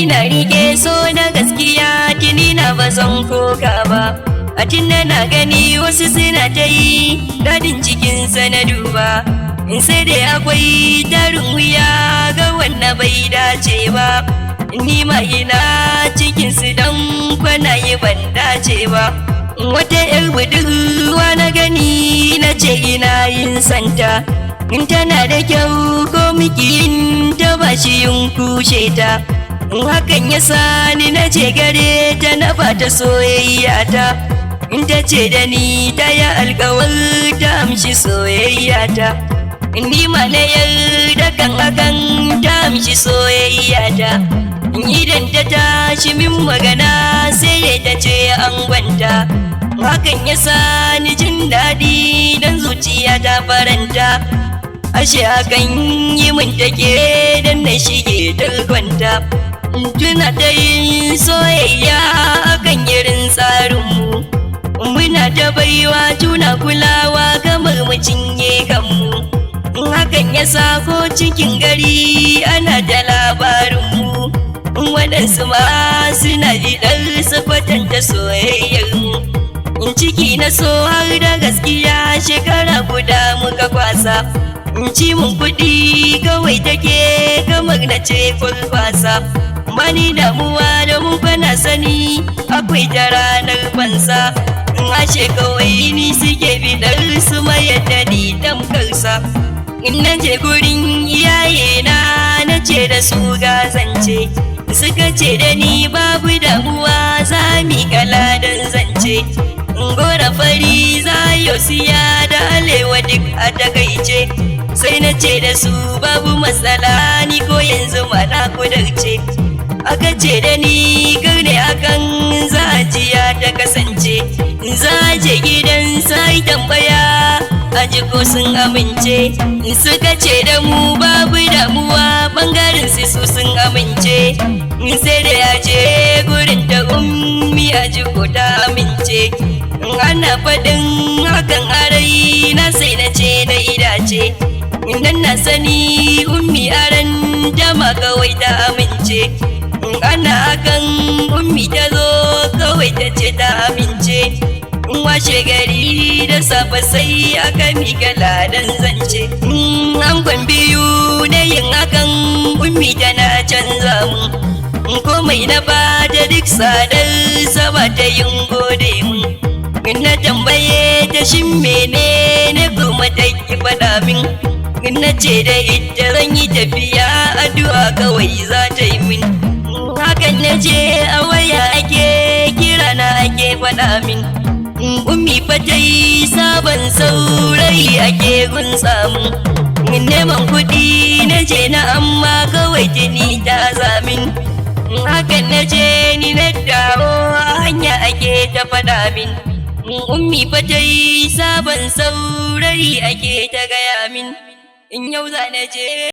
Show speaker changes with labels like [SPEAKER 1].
[SPEAKER 1] na rike so na gaskiya tuni na bazan koka ba. A tunda na gani wasu suna ta yi dadin cikinsa na duba, in sai dai akwai tarin wuya ga wanda bai dace ba. Ni ma ina cikinsu don kwana yi ban dace ba. Wata yar budurwa na gani na ce ina yin santa, in tana da kyau ko mikin ta ba shi yin kushe ta. Hakan ya sa ni na ce gare ta na bata soyayya ta, in ta ce da ni ta yi alkawar ta amshi soyayya ta. Ni ma na yarda kan hakan ta amshi soyayya ta. Idan ta tashi min magana sai ta ce an gwanta, hakan ya sa ni jin daɗi don zuciya ta faranta. Ashe hakan yi min take don na shige talkwanta. Tuna ta yin soyayya akan irin tsarinmu, muna ta baiwa juna kulawa kamar mu cinye kanmu. Hakan ya sa ko cikin gari ana da labarinmu, waɗansu ma suna jiɗar su kwatanta soyayyarmu. Ciki na so har da gaskiya shekara guda muka kwasa, ci mun kuɗi kawai take kamar na ce kwalkwasa. Bani damuwa da mun kwana sani akwai ta ranar fansa, ashe kawai ni suke bidar su mayar da ni tamkarsa. In na je gurin iyaye na ce da su ga zance, suka ce da ni babu damuwa za mi kala don zance. Gora fari za yau siya da alewa duk a takaice, sai na ce da su babu matsala ni ko yanzu mana kudarce. Aka ce da ni ne akan zajiya ta kasance, za je gidan sai tambaya a jiko sun amince. Suka ce da mu babu damuwa bangaren su sun amince, sai da ya je gurin ta ummi a jiko ta amince. Ana faɗin hakan arai na sai na ce na idace, idan na sani ummi aran dama kawai ta amince. Ana hakan ummi ta zo kawai ta ce ta amince. Washe gari da safe sai aka miƙa ladan zance, angon biyu da yin hakan ummi tana canza mu. Komai na bata duk sadar saba ta yin gode mu. Na tambaye ta shin menene kuma ta ki faɗa min, na ce da ita zan yi tafiya addu'a kawai za ta yi min. Hakan na ce a waya ake kira na ake faɗa min, ummi fa ta yi sabon saurayi ake gun samu. Neman kuɗi na ce na amma kawai tuni ta zamin, hakan na ce ni na dawo hanya ake ta faɗa min. Ummi fa ta yi sabon saurayi ake ta gaya min, in yau za na je